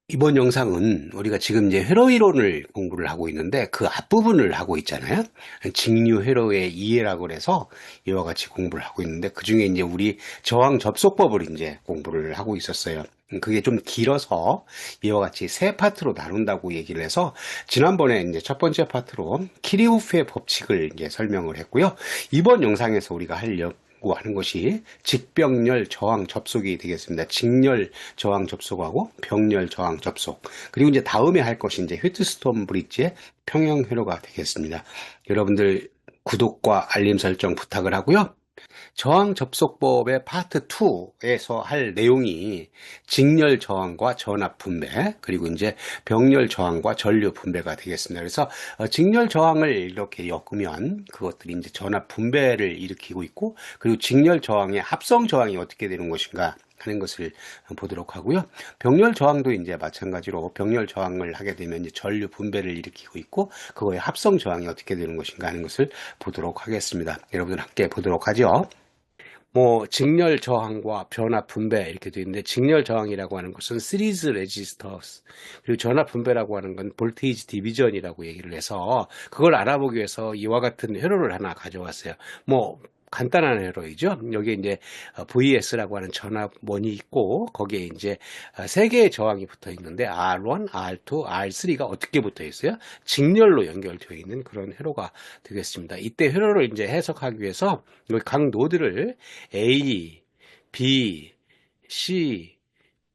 이번 영상은 우리가 지금 이제 회로 이론을 공부를 하고 있는데 그 앞부분을 하고 있잖아요. 직류 회로의 이해라고 그래서 이와 같이 공부를 하고 있는데 그 중에 이제 우리 저항 접속법을 이제 공부를 하고 있었어요. 그게 좀 길어서 이와 같이 세 파트로 나눈다고 얘기를 해서 지난번에 이제 첫 번째 파트로 키리우프의 법칙을 이제 설명을 했고요. 이번 영상에서 우리가 하는 것이 직병렬 저항 접속이 되겠습니다. 직렬 저항 접속하고 병렬 저항 접속. 그리고 이제 다음에 할 것이 이제 휘트스톤 브릿지의 평형 회로가 되겠습니다. 여러분들 구독과 알림 설정 부탁을 하고요. 저항 접속법의 파트 2에서 할 내용이 직렬 저항과 전압 분배, 그리고 이제 병렬 저항과 전류 분배가 되겠습니다. 그래서 직렬 저항을 이렇게 엮으면 그것들이 이제 전압 분배를 일으키고 있고, 그리고 직렬 저항의 합성 저항이 어떻게 되는 것인가 하는 것을 보도록 하고요. 병렬 저항도 이제 마찬가지로 병렬 저항을 하게 되면 이제 전류 분배를 일으키고 있고, 그거의 합성 저항이 어떻게 되는 것인가 하는 것을 보도록 하겠습니다. 여러분들 함께 보도록 하죠. 직렬 저항과 변압 분배 이렇게 되어 있는데, 직렬 저항이라고 하는 것은 시리즈 레지스터스, 그리고 전압 분배라고 하는 건 볼테이지 디비전이라고 얘기를 해서 그걸 알아보기 위해서 이와 같은 회로를 하나 가져왔어요. 간단한 회로이죠. 여기에 이제 VS라고 하는 전압원이 있고, 거기에 이제 세 개의 저항이 붙어 있는데 R1, R2, R3가 어떻게 붙어 있어요? 직렬로 연결되어 있는 그런 회로가 되겠습니다. 이때 회로를 이제 해석하기 위해서 여기 각 노드를 A, B, C,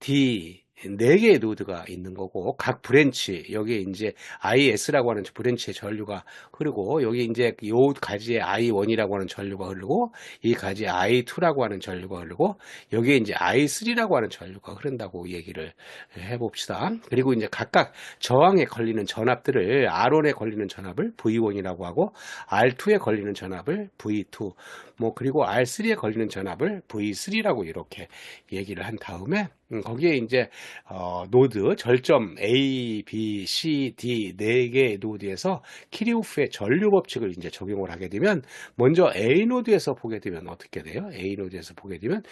D, 네 개의 노드가 있는 거고, 각 브랜치, 여기에 이제 IS라고 하는 브랜치의 전류가 흐르고, 여기 이제 요 가지에 I1이라고 하는 전류가 흐르고, 이 가지에 I2라고 하는 전류가 흐르고, 여기에 이제 I3라고 하는 전류가 흐른다고 얘기를 해봅시다. 그리고 이제 각각 저항에 걸리는 전압들을, R1에 걸리는 전압을 V1이라고 하고, R2에 걸리는 전압을 V2, 그리고 R3에 걸리는 전압을 V3라고 이렇게 얘기를 한 다음에, 거기에 이제 노드 절점 A, B, C, D 네 개의 노드에서 키리우프의 전류 법칙을 이제 적용을 하게 되면, 먼저 A 노드에서 보게 되면 어떻게 돼요? A 노드에서 보게 되면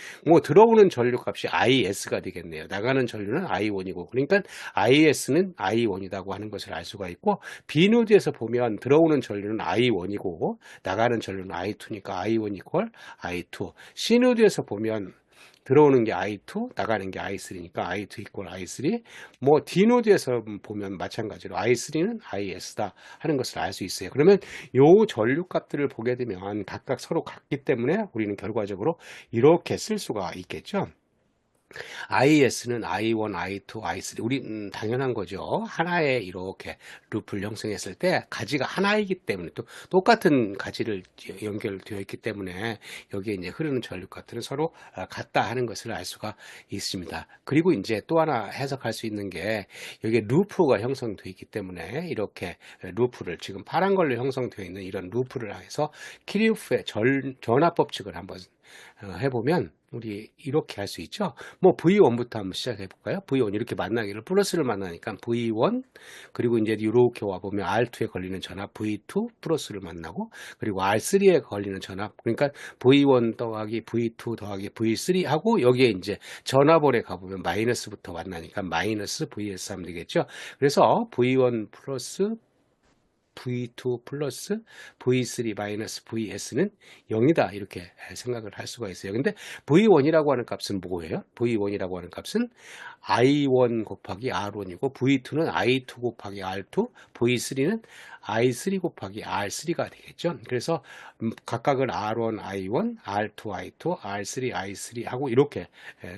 들어오는 전류 값이 IS가 되겠네요. 나가는 전류는 I1이고, 그러니까 IS는 I1이라고 하는 것을 알 수가 있고, B 노드에서 보면 들어오는 전류는 I1이고 나가는 전류는 I2니까 I1 이퀄 I2. C 노드에서 보면 들어오는 게 I2, 나가는 게 I3니까 I2 이퀄 I3. D 노드에서 보면 마찬가지로 I3는 IS다 하는 것을 알 수 있어요. 그러면 요 전류 값들을 보게 되면 각각 서로 같기 때문에 우리는 결과적으로 이렇게 쓸 수가 있겠죠. IS는 I1, I2, I3. 우리 당연한 거죠. 하나에 이렇게 루프를 형성했을 때 가지가 하나이기 때문에, 또 똑같은 가지를 연결되어 있기 때문에 여기에 이제 흐르는 전류값들은 서로 같다 하는 것을 알 수가 있습니다. 그리고 이제 또 하나 해석할 수 있는 게, 여기에 루프가 형성되어 있기 때문에 이렇게 루프를, 지금 파란 걸로 형성되어 있는 이런 루프를 해서 키리우프의 전압 법칙을 한번 해보면 우리 이렇게 할 수 있죠. V1부터 한번 시작해 볼까요? V1 이렇게 만나기를, 플러스를 만나니까 V1, 그리고 이제 이렇게 와보면 R2에 걸리는 전압 V2 플러스를 만나고, 그리고 R3에 걸리는 전압, 그러니까 V1 더하기 V2 더하기 V3 하고, 여기에 이제 전압원에 가보면 마이너스부터 만나니까 마이너스 VS 하면 되겠죠. 그래서 V1 플러스 V2 플러스 V3 마이너스 VS는 0이다 이렇게 생각을 할 수가 있어요. 근데 V1이라고 하는 값은 뭐예요? V1이라고 하는 값은 I1 곱하기 R1이고, V2는 I2 곱하기 R2, V3는 I3 곱하기 R3가 되겠죠. 그래서 각각을 R1, I1, R2, I2, R3, I3 하고 이렇게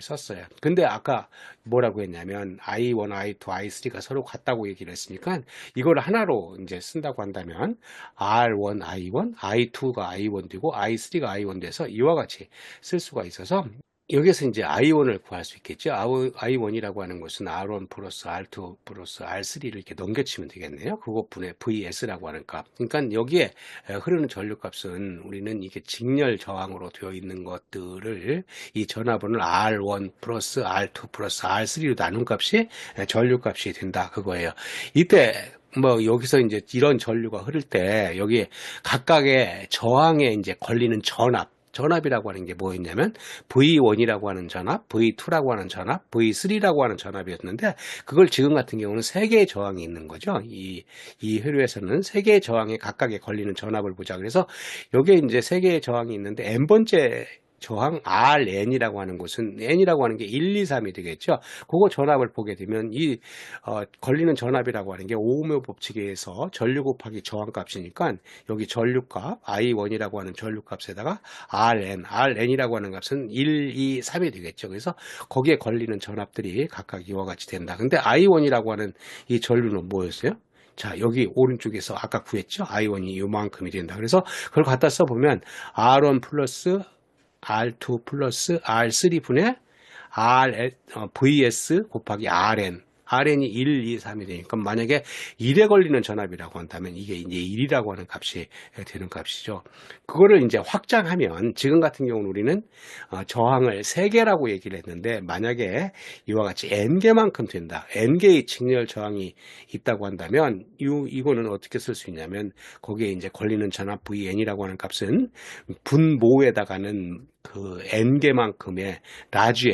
썼어요. 근데 아까 뭐라고 했냐면 I1, I2, I3가 서로 같다고 얘기를 했으니까 이걸 하나로 이제 쓴다고 한다면 R1, I1, I2가 I1 되고 I3가 I1 돼서 이와 같이 쓸 수가 있어서, 여기서 이제 I1을 구할 수 있겠죠. I1이라고 하는 것은 R1 플러스 R2 플러스 R3를 이렇게 넘겨치면 되겠네요. 그것분의 VS라고 하는 값. 그러니까 여기에 흐르는 전류 값은, 우리는 이게 직렬 저항으로 되어 있는 것들을 이 전압원을 R1 플러스 R2 플러스 R3로 나눈 값이 전류 값이 된다 그거예요. 이때 여기서 이제 이런 전류가 흐를 때 여기에 각각의 저항에 이제 걸리는 전압, 전압이라고 하는 게 뭐였냐면 V1이라고 하는 전압, V2라고 하는 전압, V3라고 하는 전압이었는데 그걸 지금 같은 경우는 세 개의 저항이 있는 거죠. 이 회로에서는 세 개의 저항에 각각에 걸리는 전압을 보자. 그래서 여기에 이제 세 개의 저항이 있는데 n번째 저항 Rn이라고 하는 곳은 n이라고 하는 게 1, 2, 3이 되겠죠. 그거 전압을 보게 되면 걸리는 전압이라고 하는 게 오음의 법칙에 의해서 전류 곱하기 저항값이니까 여기 전류값 I1이라고 하는 전류값에다가 Rn이라고 하는 값은 1, 2, 3이 되겠죠. 그래서 거기에 걸리는 전압들이 각각 이와 같이 된다. 근데 I1이라고 하는 이 전류는 뭐였어요? 자, 여기 오른쪽에서 아까 구했죠? I1이 요만큼이 된다. 그래서 그걸 갖다 써보면 R1 플러스 R2 플러스 R3분의 VS 곱하기 RN이 1, 2, 3이 되니까 만약에 1에 걸리는 전압이라고 한다면 이게 이제 1이라고 하는 값이 되는 값이죠. 그거를 이제 확장하면 지금 같은 경우는 우리는 저항을 3개라고 얘기를 했는데 만약에 이와 같이 n개만큼 된다. n개의 직렬 저항이 있다고 한다면 이거는 어떻게 쓸 수 있냐면 거기에 이제 걸리는 전압 Vn이라고 하는 값은 분모에다가는 그 n개만큼의 라지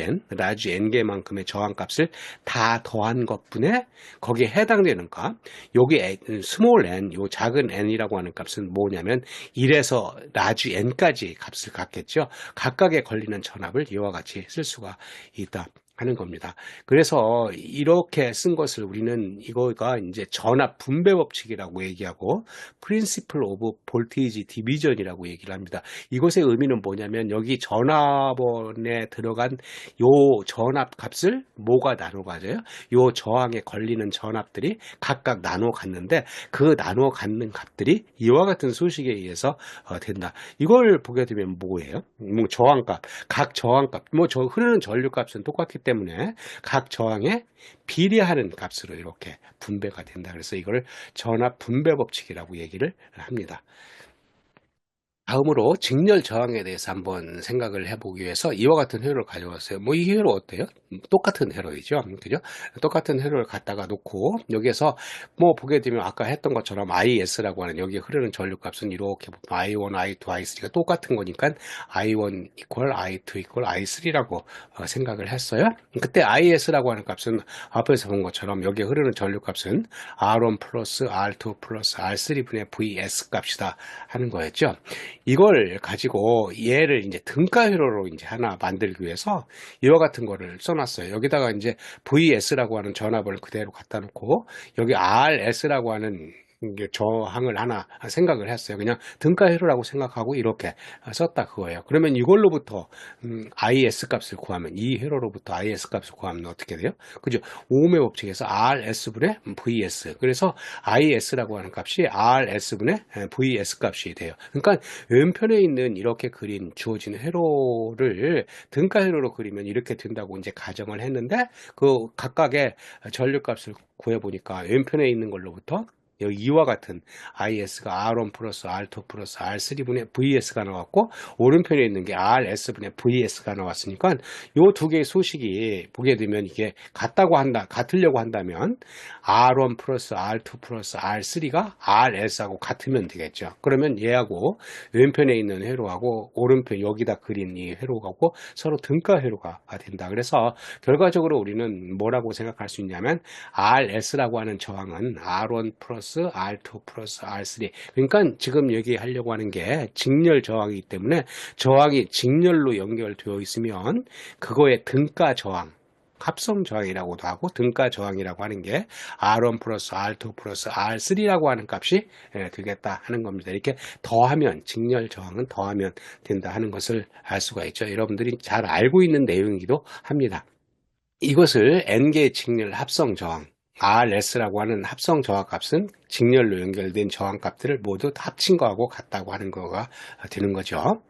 n개만큼의 저항값을 다 더한 것분에 거기에 해당되는 값, 여기 스몰 n, 요 작은 n이라고 하는 값은 뭐냐면 1에서 라지 n까지 값을 갖겠죠. 각각에 걸리는 전압을 이와 같이 쓸 수가 있다 하는 겁니다. 그래서 이렇게 쓴 것을 우리는 이거가 이제 전압 분배 법칙이라고 얘기하고 Principle of Voltage Division이라고 얘기를 합니다. 이것의 의미는 뭐냐면 여기 전압원에 들어간 요 전압 값을 뭐가 나눠 가져요? 요 저항에 걸리는 전압들이 각각 나눠 갔는데 그 나눠 갖는 값들이 이와 같은 수식에 의해서 된다. 이걸 보게 되면 뭐예요? 뭐 저항값, 각 저항값, 흐르는 전류값은 똑같기 때문에 각 저항에 비례하는 값으로 이렇게 분배가 된다. 그래서 이걸 전압 분배 법칙이라고 얘기를 합니다. 다음으로 직렬 저항에 대해서 한번 생각을 해보기 위해서 이와 같은 회로를 가져왔어요. 이 회로 어때요? 똑같은 회로이죠. 그죠? 똑같은 회로를 갖다가 놓고 여기에서 보게 되면 아까 했던 것처럼 IS라고 하는 여기 흐르는 전류값은 이렇게 I1, I2, I3가 똑같은 거니까 I1 equal I2 equal I3라고 생각을 했어요. 그때 IS라고 하는 값은 앞에서 본 것처럼 여기 흐르는 전류값은 R1 플러스 R2 플러스 R3분의 VS 값이다 하는 거였죠. 이걸 가지고 얘를 이제 등가 회로로 이제 하나 만들기 위해서 이와 같은 거를 써놨어요. 여기다가 이제 VS라고 하는 전압을 그대로 갖다 놓고 여기 RS라고 하는 저항을 하나 생각을 했어요. 그냥 등가 회로라고 생각하고 이렇게 썼다 그거예요. 그러면 이걸로부터 IS 값을 구하면 이 회로로부터 IS 값을 구하면 어떻게 돼요? 그죠? 오음의 법칙에서 RS분의 VS. 그래서 IS라고 하는 값이 RS분의 VS 값이 돼요. 그러니까 왼편에 있는 이렇게 그린 주어진 회로를 등가 회로로 그리면 이렇게 된다고 이제 가정을 했는데 그 각각의 전류값을 구해보니까 왼편에 있는 걸로부터 여기 이와 같은 IS가 R1 플러스 R2 플러스 R3분의 VS가 나왔고 오른편에 있는 게 RS분의 VS가 나왔으니까 이 두 개의 수식이 보게 되면 이게 같으려고 한다면 R1 플러스 R2 플러스 R3가 RS하고 같으면 되겠죠. 그러면 얘하고 왼편에 있는 회로하고 오른편 여기다 그린 이 회로하고 서로 등가 회로가 된다. 그래서 결과적으로 우리는 뭐라고 생각할 수 있냐면 RS라고 하는 저항은 R1 플러스 R2 플러스 R3 그러니까 지금 얘기하려고 하는 게 직렬 저항이기 때문에 저항이 직렬로 연결되어 있으면 그거의 등가 저항 합성 저항이라고도 하고 등가 저항이라고 하는 게 R1 플러스 R2 플러스 R3라고 하는 값이 되겠다 하는 겁니다. 이렇게 더하면 직렬 저항은 더하면 된다 하는 것을 알 수가 있죠. 여러분들이 잘 알고 있는 내용이기도 합니다. 이것을 N개의 직렬 합성 저항 RS라고 하는 합성 저항값은 직렬로 연결된 저항값들을 모두 합친 거하고 같다고 하는 거가 되는 거죠.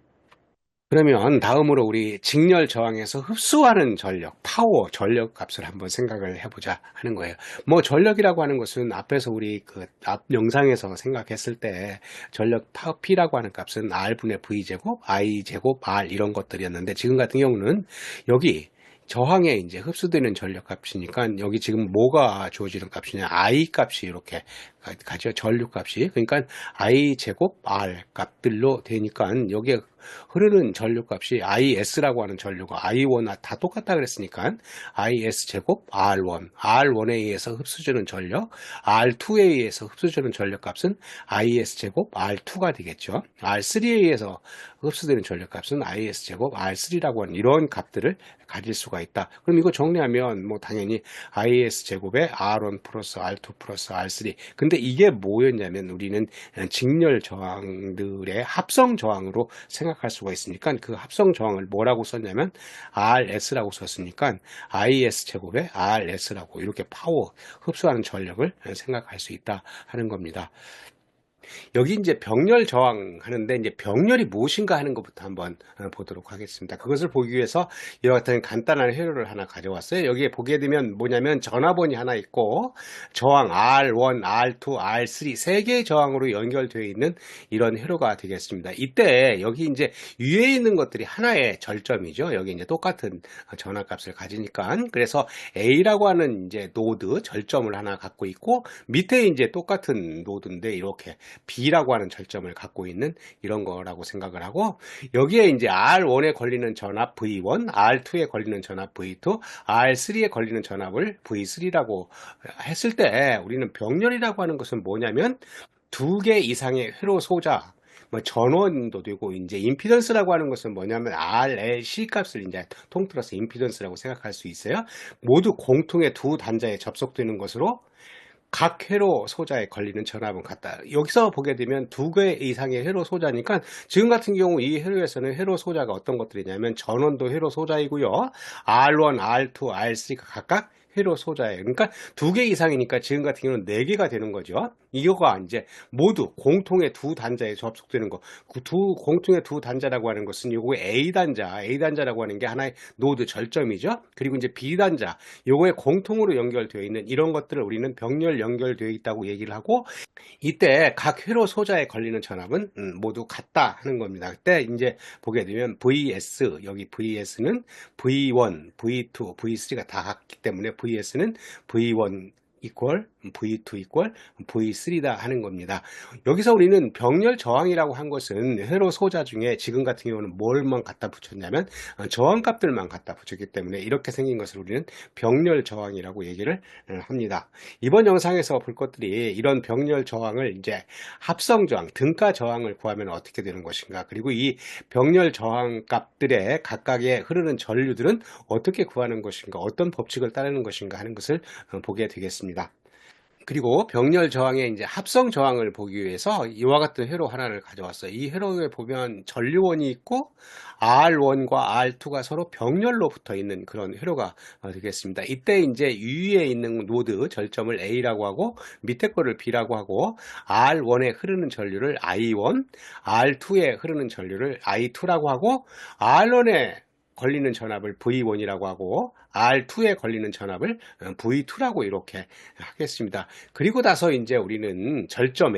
그러면 다음으로 우리 직렬 저항에서 흡수하는 전력, 파워, 전력 값을 한번 생각을 해보자 하는 거예요. 전력이라고 하는 것은 앞에서 우리 그 앞 영상에서 생각했을 때 전력 P라고 하는 값은 R분의 V제곱, I제곱, R 이런 것들이었는데 지금 같은 경우는 여기 저항에 이제 흡수되는 전력 값이니까 여기 지금 뭐가 주어지는 값이냐 I 값이 이렇게 가죠. 전류 값이. 그러니까 I 제곱 R 값들로 되니까 여기에 흐르는 전류값이 IS라고 하는 전류가 I1 다 똑같다 그랬으니까 IS 제곱 R1, R1에 의해서 흡수되는 전력, R2에 의해서 흡수되는 전력값은 IS 제곱 R2가 되겠죠. R3에 의해서 흡수되는 전력값은 IS 제곱 R3라고 하는 이런 값들을 가질 수가 있다. 그럼 이거 정리하면 뭐 당연히 IS 제곱에 R1 플러스 R2 플러스 R3. 근데 이게 뭐였냐면 우리는 직렬 저항들의 합성 저항으로 생각할 수가 있으니까 그 합성 저항을 뭐라고 썼냐면 RS라고 썼으니까 IS 제곱에 RS라고 이렇게 파워 흡수하는 전력을 생각할 수 있다 하는 겁니다. 여기 이제 병렬 저항하는데 이제 병렬이 무엇인가 하는 것부터 한번 보도록 하겠습니다. 그것을 보기 위해서 이와 같은 간단한 회로를 하나 가져왔어요. 여기에 보게 되면 뭐냐면 전압원이 하나 있고 저항 R1, R2, R3 세 개의 저항으로 연결되어 있는 이런 회로가 되겠습니다. 이때 여기 이제 위에 있는 것들이 하나의 절점이죠. 여기 이제 똑같은 전압값을 가지니까 그래서 A라고 하는 이제 노드 절점을 하나 갖고 있고 밑에 이제 똑같은 노드인데 이렇게 B라고 하는 절점을 갖고 있는 이런 거라고 생각을 하고 여기에 이제 R1에 걸리는 전압 V1, R2에 걸리는 전압 V2, R3에 걸리는 전압을 V3라고 했을 때 우리는 병렬이라고 하는 것은 뭐냐면 두 개 이상의 회로 소자 뭐 전원도 되고 이제 임피던스라고 하는 것은 뭐냐면 RLC 값을 이제 통틀어서 임피던스라고 생각할 수 있어요. 모두 공통의 두 단자에 접속되는 것으로 각 회로 소자에 걸리는 전압은 같다. 여기서 보게 되면 두 개 이상의 회로 소자니까 지금 같은 경우 이 회로에서는 회로 소자가 어떤 것들이냐면 전원도 회로 소자이고요. R1, R2, R3가 각각 회로 소자예요. 그러니까 두 개 이상이니까 지금 같은 경우는 네 개가 되는 거죠. 이거가 이제 모두 공통의 두 단자에 접속되는 거. 그 공통의 두 단자라고 하는 것은 요거의 A단자라고 하는 게 하나의 노드 절점이죠. 그리고 이제 B단자, 요거에 공통으로 연결되어 있는 이런 것들을 우리는 병렬 연결되어 있다고 얘기를 하고 이때 각 회로 소자에 걸리는 전압은 모두 같다 하는 겁니다. 그때 이제 보게 되면 VS, 여기 VS는 V1, V2, V3가 다 같기 때문에 VS는 V1 equal V2 equal V3다 하는 겁니다. 여기서 우리는 병렬 저항이라고 한 것은 회로 소자 중에 지금 같은 경우는 뭘만 갖다 붙였냐면 저항값들만 갖다 붙였기 때문에 이렇게 생긴 것을 우리는 병렬 저항이라고 얘기를 합니다. 이번 영상에서 볼 것들이 이런 병렬 저항을 이제 합성 저항, 등가 저항을 구하면 어떻게 되는 것인가, 그리고 이 병렬 저항 값들의 각각의 흐르는 전류들은 어떻게 구하는 것인가, 어떤 법칙을 따르는 것인가 하는 것을 보게 되겠습니다. 그리고 병렬 저항의 이제 합성 저항을 보기 위해서 이와 같은 회로 하나를 가져왔어요. 이 회로에 보면 전류원이 있고 R1과 R2가 서로 병렬로 붙어 있는 그런 회로가 되겠습니다. 이때 이제 위에 있는 노드 절점을 A라고 하고 밑에 거를 B라고 하고 R1에 흐르는 전류를 I1, R2에 흐르는 전류를 I2라고 하고 R1에 걸리는 전압을 V1이라고 하고 R2에 걸리는 전압을 V2라고 이렇게 하겠습니다. 그리고 나서 이제 우리는 절점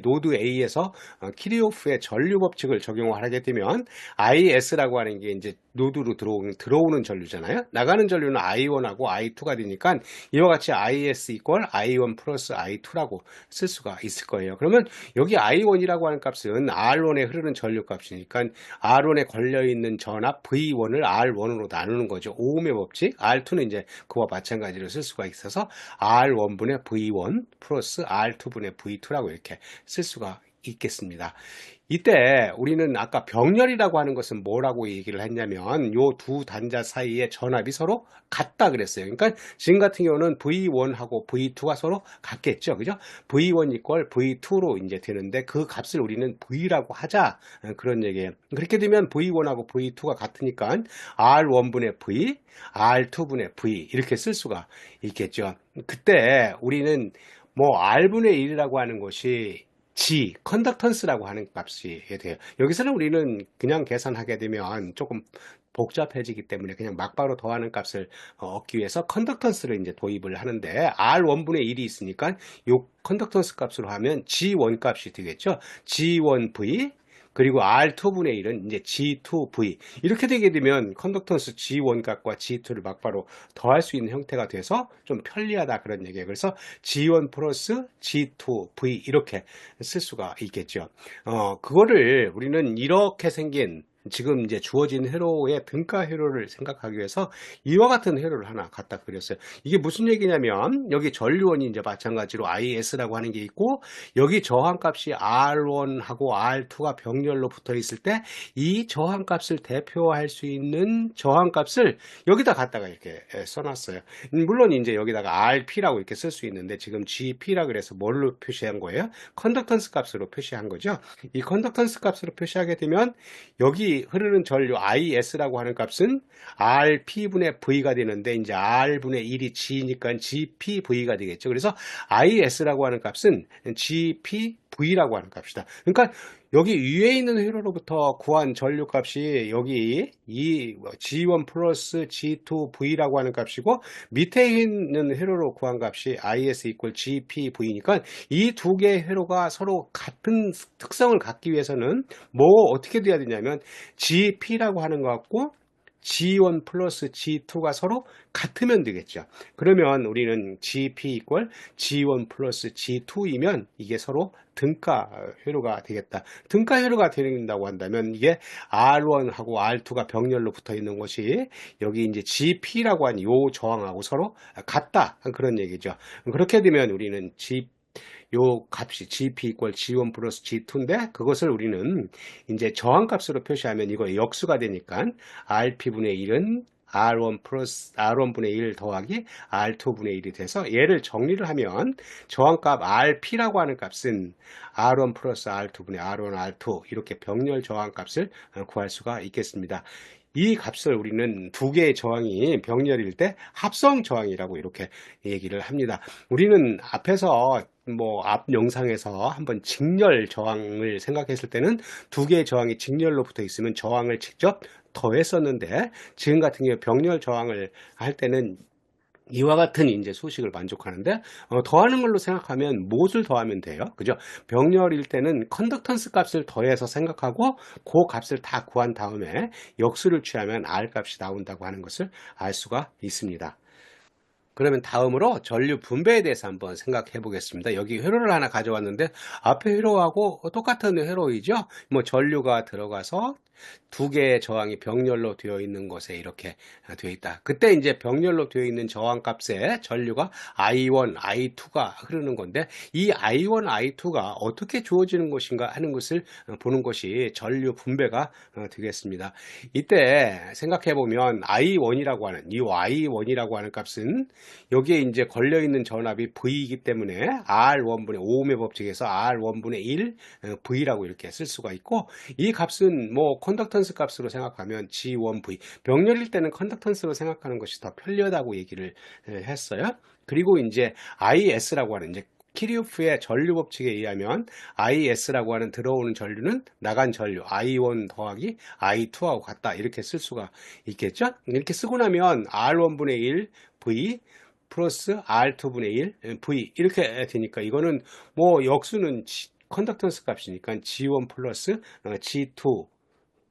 노드 A에서 키르호프의 전류 법칙을 적용을 하게 되면 IS라고 하는 게 이제 노드로 들어오는 전류잖아요. 나가는 전류는 I1하고 I2가 되니까 이와 같이 IS equal I1 플러스 I2라고 쓸 수가 있을 거예요. 그러면 여기 I1이라고 하는 값은 R1에 흐르는 전류 값이니까 R1에 걸려있는 전압 V1을 R1으로 나누는 거죠. 오음의 법칙. R2는 이제 그와 마찬가지로 쓸 수가 있어서 R1분의 V1 플러스 R2분의 V2라고 이렇게 쓸 수가 있겠습니다. 이때 우리는 아까 병렬이라고 하는 것은 뭐라고 얘기를 했냐면 요 두 단자 사이의 전압이 서로 같다 그랬어요. 그러니까 지금 같은 경우는 V1하고 V2가 서로 같겠죠. 그죠? V1 equal V2로 이제 되는데 그 값을 우리는 V라고 하자. 그런 얘기예요. 그렇게 되면 V1하고 V2가 같으니까 R1분의 V, R2분의 V 이렇게 쓸 수가 있겠죠. 그때 우리는 뭐 R분의 1이라고 하는 것이 G, 컨덕턴스라고 하는 값이 돼요. 여기서는 우리는 그냥 계산하게 되면 조금 복잡해지기 때문에 그냥 막바로 더하는 값을 얻기 위해서 컨덕턴스를 이제 도입을 하는데 R1분의 1이 있으니까 요 컨덕턴스 값으로 하면 G1 값이 되겠죠. G1V 그리고 R2분의 1은 이제 G2V. 이렇게 되게 되면 컨덕턴스 G1 값과 G2를 막바로 더할 수 있는 형태가 돼서 좀 편리하다 그런 얘기예요. 그래서 G1 플러스 G2V 이렇게 쓸 수가 있겠죠. 그거를 우리는 이렇게 생긴 지금 이제 주어진 회로의 등가 회로를 생각하기 위해서 이와 같은 회로를 하나 갖다 그렸어요. 이게 무슨 얘기냐면 여기 전류원이 이제 마찬가지로 IS라고 하는 게 있고 여기 저항값이 R1하고 R2가 병렬로 붙어 있을 때 이 저항값을 대표할 수 있는 저항값을 여기다 갖다가 이렇게 써놨어요. 물론 이제 여기다가 RP라고 이렇게 쓸 수 있는데 지금 GP라 그래서 뭘로 표시한 거예요? 컨덕턴스 값으로 표시한 거죠. 이 컨덕턴스 값으로 표시하게 되면 여기 흐르는 전류 IS라고 하는 값은 RP분의 V가 되는데 이제 R분의 1이 G니까 GPV가 되겠죠. 그래서 IS라고 하는 값은 GPV라고 하는 값이다. 그러니까 여기 위에 있는 회로로부터 구한 전류 값이 여기 이 G1 플러스 G2V라고 하는 값이고 밑에 있는 회로로 구한 값이 IS 이퀄 GPV니까 이 두 개의 회로가 서로 같은 특성을 갖기 위해서는 뭐 어떻게 돼야 되냐면 GP라고 하는 것 같고 G1 플러스 G2가 서로 같으면 되겠죠. 그러면 우리는 GP 이퀄 G1 플러스 G2이면 이게 서로 등가 회로가 되겠다. 등가 회로가 된다고 한다면 이게 R1하고 R2가 병렬로 붙어 있는 것이 여기 이제 GP라고 하는 요 저항하고 서로 같다. 그런 얘기죠. 그렇게 되면 우리는 요 값이 GP 이퀄 G1 플러스 G2인데 그것을 우리는 이제 저항값으로 표시하면 이거 역수가 되니까 RP분의 1은 R1 플러스 R1분의 1 더하기 R2분의 1이 돼서 얘를 정리를 하면 저항값 RP라고 하는 값은 R1 플러스 R2분의 R1, R2 이렇게 병렬 저항값을 구할 수가 있겠습니다. 이 값을 우리는 두 개의 저항이 병렬일 때 합성 저항이라고 이렇게 얘기를 합니다. 우리는 앞에서 앞 영상에서 한번 직렬 저항을 생각했을 때는 두 개의 저항이 직렬로 붙어 있으면 저항을 직접 더했었는데 지금 같은 경우 병렬 저항을 할 때는 이와 같은 이제 소식을 만족하는데 더하는 걸로 생각하면 무엇을 더하면 돼요? 그죠? 병렬일 때는 컨덕턴스 값을 더해서 생각하고 그 값을 다 구한 다음에 역수를 취하면 R 값이 나온다고 하는 것을 알 수가 있습니다. 그러면 다음으로 전류 분배에 대해서 한번 생각해 보겠습니다. 여기 회로를 하나 가져왔는데 앞에 회로하고 똑같은 회로이죠? 전류가 들어가서 두 개의 저항이 병렬로 되어 있는 것에 이렇게 되어 있다. 그때 이제 병렬로 되어 있는 저항 값에 전류가 I1, I2가 흐르는 건데 이 I1, I2가 어떻게 주어지는 것인가 하는 것을 보는 것이 전류 분배가 되겠습니다. 이때 생각해 보면 I1이라고 하는 이 I1이라고 하는 값은 여기에 이제 걸려 있는 전압이 V이기 때문에 R1분의 오음의 법칙에서 R1분의 1 V라고 이렇게 쓸 수가 있고 이 값은 컨덕턴스 값으로 생각하면 G1V 병렬일 때는 컨덕턴스로 생각하는 것이 더 편리하다고 얘기를 했어요. 그리고 이제 IS라고 하는 이제 키르호프의 전류 법칙에 의하면 IS라고 하는 들어오는 전류는 나간 전류 I1 더하기 I2하고 같다 이렇게 쓸 수가 있겠죠. 이렇게 쓰고 나면 R1분의 1 V 플러스 R2분의 1 V 이렇게 되니까 이거는 역수는 컨덕턴스 값이니까 G1 플러스 G2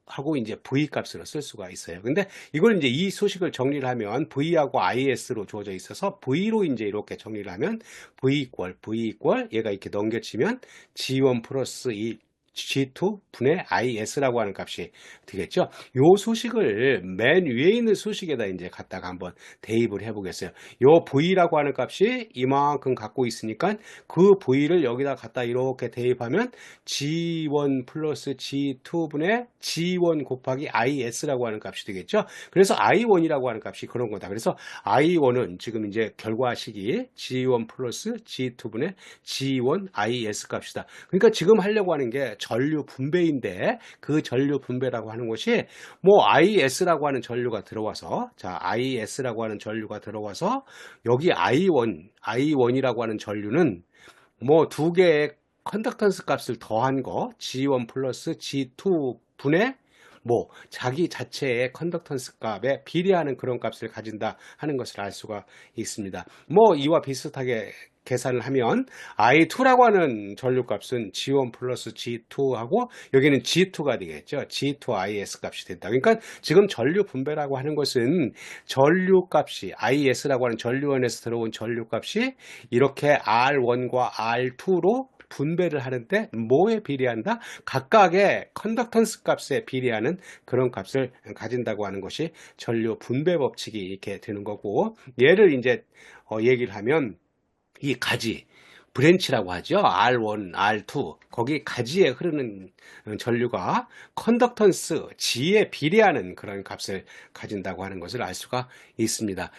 하고 이제 V 값으로 쓸 수가 있어요. 근데 이걸 이제 이 소식을 정리를 하면 V하고 IS로 주어져 있어서 V로 이제 이렇게 정리를 하면 V 이퀄 얘가 이렇게 넘겨치면 G1 플러스 G2 분의 IS라고 하는 값이 되겠죠. 요 소식을 맨 위에 있는 소식에다 이제 갖다가 한번 대입을 해 보겠어요. 요 V라고 하는 값이 이만큼 갖고 있으니까 그 V를 여기다 갖다 이렇게 대입하면 G1 플러스 G2 분의 G1 곱하기 IS라고 하는 값이 되겠죠. 그래서 I1이라고 하는 값이 그런 거다. 그래서 I1은 지금 이제 결과식이 G1 플러스 G2 분의 G1 IS 값이다. 그러니까 지금 하려고 하는 게 전류 분배인데 그 전류 분배라고 하는 것이 IS라고 하는 전류가 들어와서 IS라고 하는 전류가 들어와서 여기 I1이라고 하는 전류는 두 개의 컨덕턴스 값을 더한 거 G1 플러스 G2 분의 자기 자체의 컨덕턴스 값에 비례하는 그런 값을 가진다 하는 것을 알 수가 있습니다. 이와 비슷하게 계산을 하면 I2라고 하는 전류값은 G1 플러스 G2하고 여기는 G2가 되겠죠. G2IS 값이 된다. 그러니까 지금 전류 분배라고 하는 것은 전류값이 IS라고 하는 전류원에서 들어온 전류값이 이렇게 R1과 R2로 분배를 하는데 뭐에 비례한다? 각각의 컨덕턴스 값에 비례하는 그런 값을 가진다고 하는 것이 전류 분배 법칙이 이렇게 되는 거고, 얘를 이제 얘기를 하면 이 가지, 브랜치라고 하죠. R1, R2. 거기 가지에 흐르는 전류가 컨덕턴스 G에 비례하는 그런 값을 가진다고 하는 것을 알 수가 있습니다.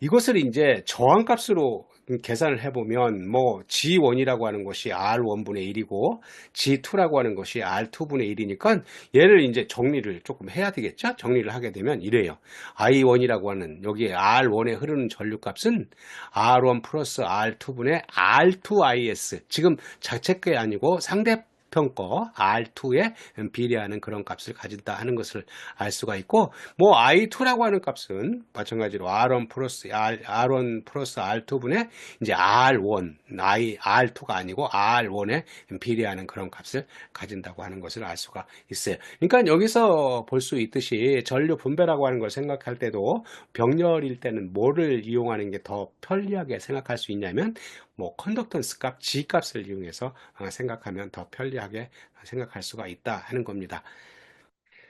이것을 이제 저항값으로 계산을 해보면 뭐 G1이라고 하는 것이 R1분의 1이고 G2라고 하는 것이 R2분의 1이니까 얘를 이제 정리를 조금 해야 되겠죠. 정리를 하게 되면 이래요. I1이라고 하는 여기 R1에 흐르는 전류값은 R1 플러스 R2분의 R2IS, 지금 자체 게 아니고 상대편 거 R2에 비례하는 그런 값을 가진다 하는 것을 알 수가 있고, 뭐 I2라고 하는 값은 마찬가지로 R1 플러스 R1 플러스 R2분의 이제 R2가 아니고 R1에 비례하는 그런 값을 가진다고 하는 것을 알 수가 있어요. 그러니까 여기서 볼 수 있듯이 전류 분배라고 하는 걸 생각할 때도 병렬일 때는 뭐를 이용하는 게 더 편리하게 생각할 수 있냐면 뭐 컨덕턴스 값, G 값을 이용해서 생각하면 더 편리하게 생각할 수가 있다 하는 겁니다.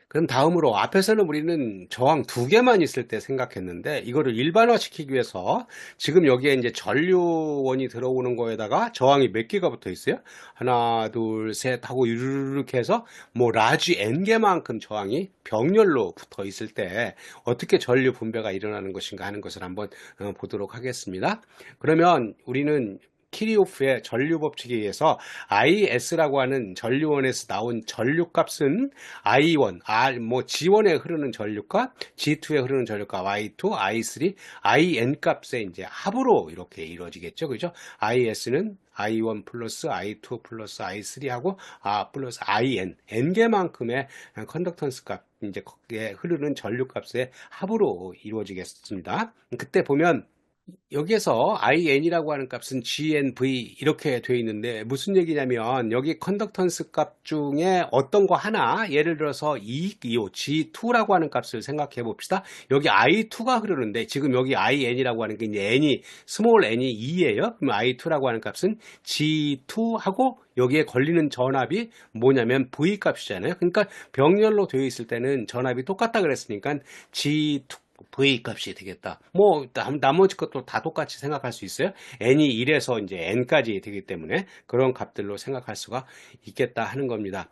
그럼 다음으로 앞에서는 우리는 저항 두 개만 있을 때 생각했는데 이거를 일반화시키기 위해서 지금 여기에 이제 전류원이 들어오는 거에다가 저항이 몇 개가 붙어 있어요? 하나, 둘, 셋 하고 이렇게 해서 뭐 라지 N개만큼 저항이 병렬로 붙어 있을 때 어떻게 전류 분배가 일어나는 것인가 하는 것을 한번 보도록 하겠습니다. 그러면 우리는 키리오프의 전류 법칙에 의해서 IS라고 하는 전류원에서 나온 전류값은 I1, 뭐 G1에 흐르는 전류값, G2에 흐르는 전류값 I2, I3, IN 값의 이제 합으로 이렇게 이루어지겠죠. 그죠? IS는 I1 플러스 I2 플러스 I3하고 플러스 IN, N개만큼의 컨덕턴스 값, 이제 거기에 흐르는 전류값의 합으로 이루어지겠습니다. 그때 보면 여기에서 IN이라고 하는 값은 GNV 이렇게 되어 있는데 무슨 얘기냐면 여기 컨덕턴스 값 중에 어떤 거 하나, 예를 들어서 G2라고 하는 값을 생각해 봅시다. 여기 I2가 흐르는데 지금 여기 IN이라고 하는 게 이제 N이 스몰 n이 2예요. 그럼 I2라고 하는 값은 G2하고 여기에 걸리는 전압이 뭐냐면 V 값이잖아요. 그러니까 병렬로 되어 있을 때는 전압이 똑같다 그랬으니까 G2 V 값이 되겠다. 뭐 나머지 것도 다 똑같이 생각할 수 있어요. n이 1에서 이제 n까지 되기 때문에 그런 값들로 생각할 수가 있겠다 하는 겁니다.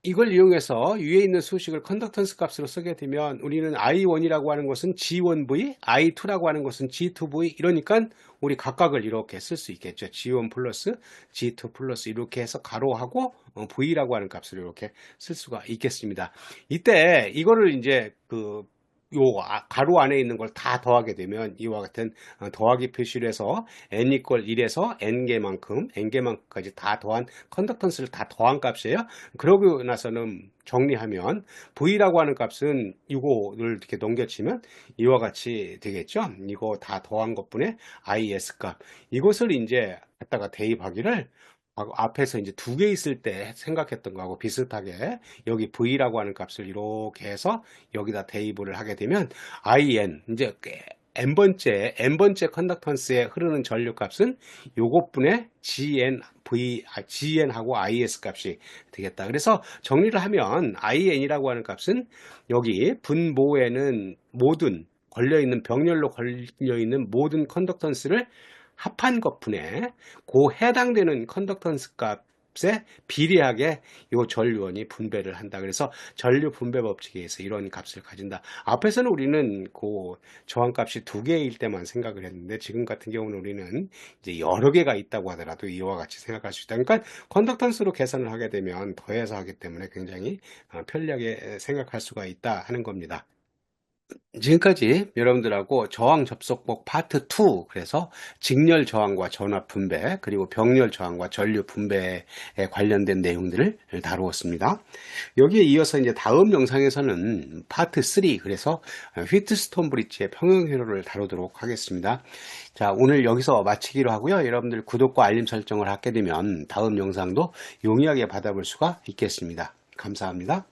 이걸 이용해서 위에 있는 수식을 컨덕턴스 값으로 쓰게 되면 우리는 I1이라고 하는 것은 G1V, I2라고 하는 것은 G2V, 이러니까 우리 각각을 이렇게 쓸 수 있겠죠. G1 플러스 G2 플러스 이렇게 해서 가로하고 V라고 하는 값을 이렇게 쓸 수가 있겠습니다. 이때 이거를 이제 가로 안에 있는 걸 다 더하게 되면 이와 같은 더하기 표시를 해서 n 이퀄 1에서 n개만큼까지 다 더한 컨덕턴스를 다 더한 값이에요. 그러고 나서는 정리하면 V라고 하는 값은 이거를 이렇게 넘겨치면 이와 같이 되겠죠. 이거 다 더한 것분의 IS 값. 이것을 이제 갖다가 대입하기를 앞에서 이제 두 개 있을 때 생각했던 거하고 비슷하게 여기 V라고 하는 값을 이렇게 해서 여기다 대입을 하게 되면 IN, 이제 n번째 컨덕턴스에 흐르는 전류 값은 요것분의 GN하고 IS 값이 되겠다. 그래서 정리를 하면 IN이라고 하는 값은 여기 분모에는 모든 걸려있는 병렬로 걸려있는 모든 컨덕턴스를 합한 것분에 그 해당되는 컨덕턴스 값에 비례하게 이 전류원이 분배를 한다. 그래서 전류 분배 법칙에 의해서 이런 값을 가진다. 앞에서는 우리는 그 저항값이 두 개일 때만 생각을 했는데 지금 같은 경우는 우리는 이제 여러 개가 있다고 하더라도 이와 같이 생각할 수 있다. 그러니까 컨덕턴스로 계산을 하게 되면 더해서 하기 때문에 굉장히 편리하게 생각할 수가 있다 하는 겁니다. 지금까지 여러분들하고 저항 접속법 파트 2, 그래서 직렬 저항과 전압 분배, 그리고 병렬 저항과 전류 분배에 관련된 내용들을 다루었습니다. 여기에 이어서 이제 다음 영상에서는 파트 3, 그래서 휘트스톤 브릿지의 평형 회로를 다루도록 하겠습니다. 자, 오늘 여기서 마치기로 하고요. 여러분들 구독과 알림 설정을 하게 되면 다음 영상도 용이하게 받아볼 수가 있겠습니다. 감사합니다.